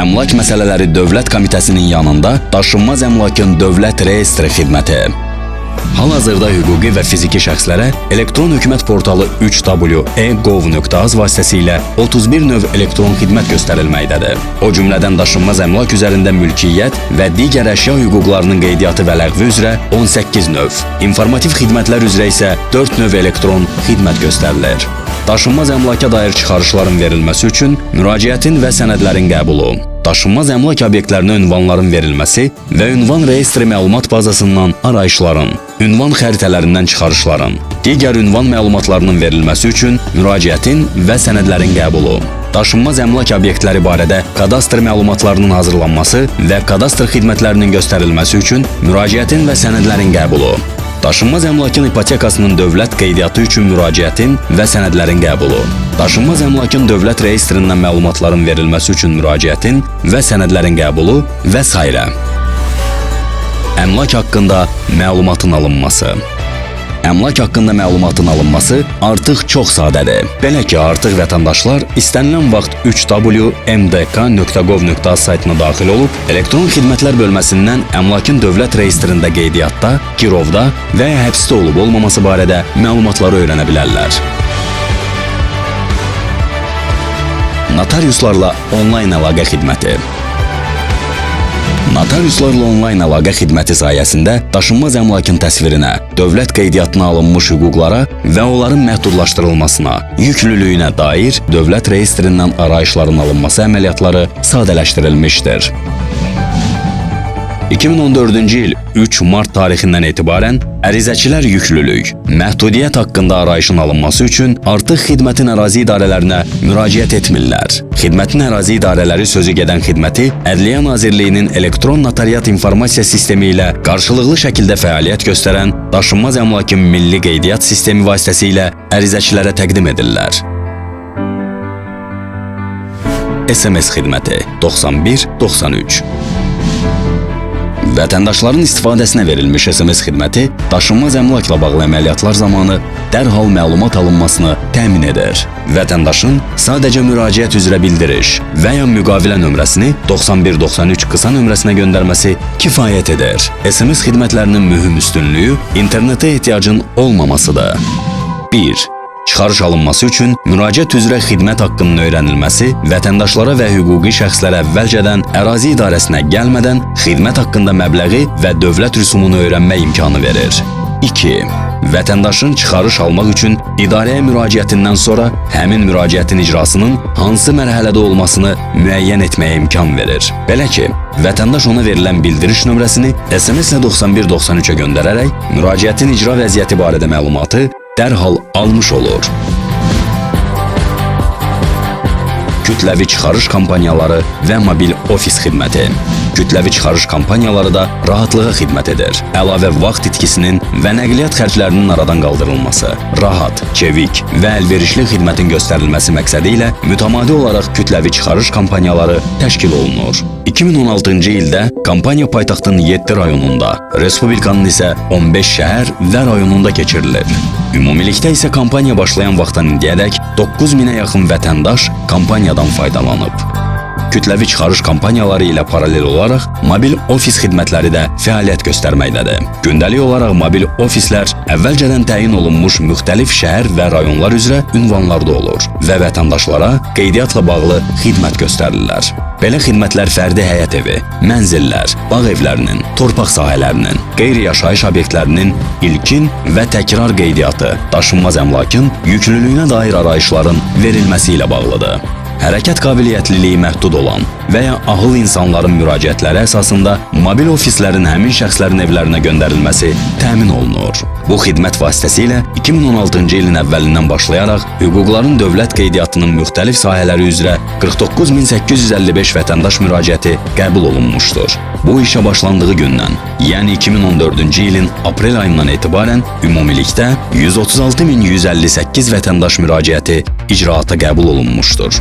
Əmlak Məsələləri Dövlət Komitəsinin yanında Daşınmaz əmlakın dövlət reyestri xidməti. Hal-hazırda hüquqi və fiziki şəxslərə elektron hökumət portalı 3w.e.gov.az vasitəsilə 31 növ elektron xidmət göstərilməkdədir. O cümlədən daşınmaz əmlak üzərində mülkiyyət və digər əşya hüquqlarının qeydiyyatı və ləğvi üzrə 18 növ, informativ xidmətlər üzrə isə 4 növ elektron xidmət göstərilir. Daşınmaz əmlaka dair çıxarışların verilməsi üçün müraciətin və sənədlərin qəbulu, daşınmaz əmlak obyektlərinə ünvanların verilməsi və ünvan reyestri məlumat bazasından arayışların, ünvan xəritələrindən çıxarışların, digər ünvan məlumatlarının verilməsi üçün müraciətin və sənədlərin qəbulu, daşınmaz əmlak obyektləri barədə kadastr məlumatlarının hazırlanması və kadastr xidmətlərinin göstərilməsi üçün müraciətin və sənədlərin qəbulu, daşınmaz əmlakın ipotekasının dövlət qeydiyyatı üçün müraciətin və sənədlərin qəbulu, daşınmaz əmlakın dövlət reyestrindən məlumatların verilməsi üçün müraciətin və sənədlərin qəbulu və s. Əmlak haqqında məlumatın alınması. Əmlak haqqında məlumatın alınması artıq çox sadədir. Belə ki, artıq vətəndaşlar istənilən vaxt 3w.mdk.gov.az saytına daxil olub, elektron xidmətlər bölməsindən əmlakın dövlət reyestrində qeydiyyatda, girovda və ya həbsdə olub olmaması barədə məlumatları öyrənə bilərlər. Notariuslarla onlayn əlaqə xidməti. Notariuslarla onlayn əlaqə xidməti sayəsində daşınmaz əmlakın təsvirinə, dövlət qeydiyyatına alınmış hüquqlara və onların məhdudlaşdırılmasına, yüklülüyünə dair dövlət reyestrindən arayışların alınması əməliyyatları sadələşdirilmişdir. 2014-cü il 3 mart tarixindən etibarən ərizəçilər yüklülük, məhdudiyyət haqqında arayışın alınması üçün artıq xidmətin ərazi idarələrinə müraciət etmirlər. Xidmətin ərazi idarələri sözü gedən xidməti Ədliyyə Nazirliyinin elektron notariat informasiya sistemi ilə qarşılıqlı şəkildə fəaliyyət göstərən daşınmaz əmlakın milli qeydiyyat sistemi vasitəsilə ərizəçilərə təqdim edirlər. SMS xidməti 9193. Vətəndaşların istifadəsinə verilmiş SMS xidməti daşınmaz əmlakla bağlı əməliyyatlar zamanı dərhal məlumat alınmasını təmin edir. Vətəndaşın sadəcə müraciət üzrə bildiriş və ya müqavilə nömrəsini 9193 qısa nömrəsinə göndərməsi kifayət edir. SMS xidmətlərinin mühüm üstünlüyü internetə ehtiyacın olmamasıdır. 1. Çıxarış alınması üçün müraciət üzrə xidmət haqqının öyrənilməsi vətəndaşlara və hüquqi şəxslərə əvvəlcədən ərazi idarəsinə gəlmədən xidmət haqqında məbləği və dövlət rüsumunu öyrənmək imkanı verir. 2. Vətəndaşın çıxarış almaq üçün idarəyə müraciətindən sonra həmin müraciətin icrasının hansı mərhələdə olmasını müəyyən etməyə imkan verir. Belə ki, vətəndaş ona verilən bildiriş nömrəsini SMS-lə 9193-ə göndərərək müraciətin icra vəziyyəti barədə məlumatı dərhal almış olur. Kütləvi çıxarış kampaniyaları və mobil ofis xidməti. Kütləvi çıxarış kampaniyaları da rahatlığa xidmət edir. Əlavə vaxt itkisinin və nəqliyyat xərclərinin aradan qaldırılması, rahat, çevik və əlverişli xidmətin göstərilməsi məqsədi ilə mütəmadi olaraq kütləvi çıxarış kampaniyaları təşkil olunur. 2016-cı ildə kampaniya paytaxtın 7 rayonunda, Respublikanın isə 15 şəhər və rayonunda keçirilir. Ümumilikdə isə kampaniya başlayan vaxtdan indiyədək 9000-ə yaxın vətəndaş kampaniyadan faydalanıb. Kütləvi çıxarış kampaniyaları ilə paralel olaraq mobil ofis xidmətləri də fəaliyyət göstərməkdədir. Gündəlik olaraq mobil ofislər əvvəlcədən təyin olunmuş müxtəlif şəhər və rayonlar üzrə ünvanlarda olur və vətəndaşlara qeydiyyatla bağlı xidmət göstərirlər. Belə xidmətlər fərdi həyət evi, mənzillər, bağ evlərinin, torpaq sahələrinin, qeyri-yaşayış obyektlərinin ilkin və təkrar qeydiyyatı, daşınmaz əmlakın yüklülüyünə dair arayışların verilməsi ilə bağlıdır. Hərəkət qabiliyyətliliyi məhdud olan və ya ahıl insanların müraciətləri əsasında mobil ofislərin həmin şəxslərin evlərinə göndərilməsi təmin olunur. Bu xidmət vasitəsilə 2016-cı ilin əvvəlindən başlayaraq hüquqların dövlət qeydiyyatının müxtəlif sahələri üzrə 49855 vətəndaş müraciəti qəbul olunmuşdur. Bu işə başlandığı gündən, yəni 2014-cü ilin aprel ayından etibarən ümumilikdə 136158 vətəndaş müraciəti icraata qəbul olunmuşdur.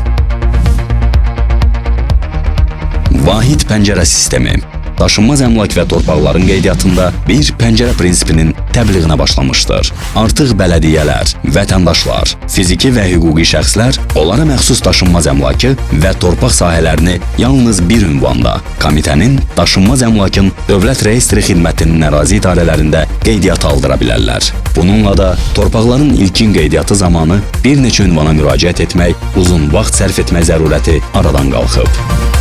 Vahid pəncərə sistemi. Daşınmaz əmlak və torpaqların qeydiyyatında bir pəncərə prinsipinin təbliğinə başlamışdır. Artıq bələdiyyələr, vətəndaşlar, fiziki və hüquqi şəxslər onlara məxsus daşınmaz əmlakı və torpaq sahələrini yalnız bir ünvanda komitənin daşınmaz əmlakın Dövlət Reyestri Xidmətinin ərazi idarələrində qeydiyyata aldıra bilərlər. Bununla da torpaqların ilkin qeydiyyatı zamanı bir neçə ünvana müraciət etmək, uzun vaxt sərf etmək zərurəti aradan qalxıb.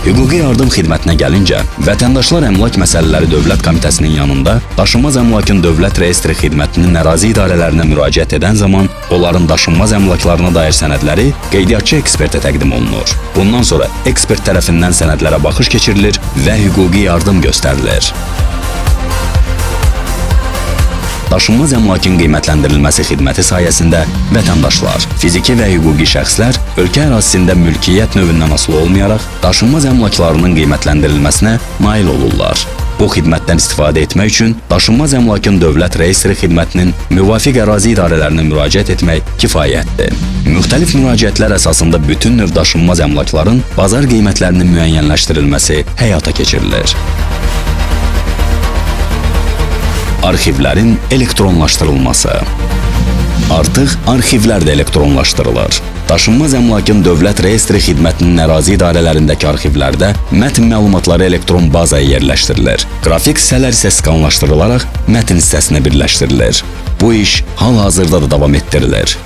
Hüquqi yardım xidmətinə gəlincə, vətəndaşlar əmlak məsələləri Dövlət Komitəsinin yanında daşınmaz əmlakın Dövlət Reyestri Xidmətinin ərazi idarələrinə müraciət edən zaman onların daşınmaz əmlaklarına dair sənədləri qeydiyyatçı ekspertə təqdim olunur. Bundan sonra ekspert tərəfindən sənədlərə baxış keçirilir və hüquqi yardım göstərilir. Daşınmaz əmlakın qiymətləndirilməsi xidməti sayəsində vətəndaşlar, fiziki və hüquqi şəxslər ölkə ərazisində mülkiyyət növündən asılı olmayaraq daşınmaz əmlaklarının qiymətləndirilməsinə nail olurlar. Bu xidmətdən istifadə etmək üçün daşınmaz əmlakın Dövlət Reyestri Xidmətinin müvafiq ərazi idarələrinə müraciət etmək kifayətdir. Müxtəlif müraciətlər əsasında bütün növ daşınmaz əmlakların bazar qiymətlərinin müəyyənləşdirilməsi həyata keçirilir. Arxivlərin elektronlaşdırılması. Artıq arxivlər də elektronlaşdırılır. Daşınmaz əmlakın Dövlət Reyestri Xidmətinin ərazi idarələrindəki arxivlərdə mətn məlumatları elektron bazaya yerləşdirilir. Qrafik hissələr isə skanlaşdırılaraq mətn hissəsinə birləşdirilir. Bu iş hal-hazırda da davam etdirilir.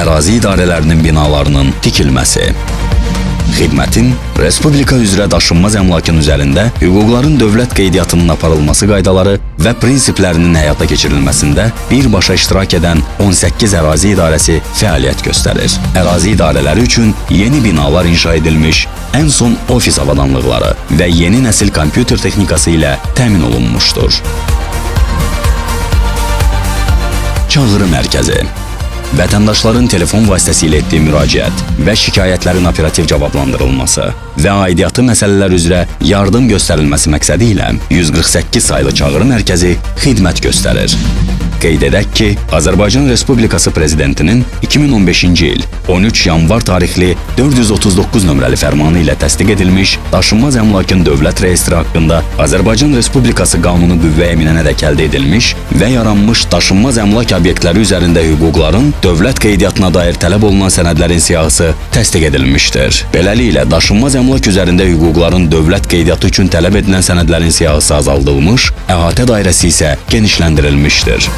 Ərazi idarələrinin binalarının tikilməsi. Xidmətin Respublika üzrə daşınmaz əmlakın üzərində hüquqların dövlət qeydiyyatının aparılması qaydaları və prinsiplərinin həyata keçirilməsində birbaşa iştirak edən 18 ərazi idarəsi fəaliyyət göstərir. Ərazi idarələri üçün yeni binalar inşa edilmiş, ən son ofis avadanlıqları və yeni nəsil kompüter texnikası ilə təmin olunmuşdur. Çağrı mərkəzi. Vətəndaşların telefon vasitəsilə etdiyi müraciət və şikayətlərin operativ cavablandırılması və aidiyyatı məsələlər üzrə yardım göstərilməsi məqsədi ilə 148 saylı çağrı mərkəzi xidmət göstərir. Qeyd edək ki, Azərbaycan Respublikası Prezidentinin 2015-ci il 13 yanvar tarixli 439 nömrəli fərmanı ilə təsdiq edilmiş daşınmaz əmlakın dövlət reyestri haqqında Azərbaycan Respublikası qanunu qüvvəyə minənədək əldə edilmiş və yaranmış daşınmaz əmlak obyektləri üzərində hüquqların dövlət qeydiyyatına dair tələb olunan sənədlərin siyahısı təsdiq edilmişdir. Beləliklə, daşınmaz əmlak üzərində hüquqların dövlət qeydiyyatı üçün tələb edilən sənədlərin siyahısı azaldılmış, əhatə dairəsi isə genişləndirilmişdir.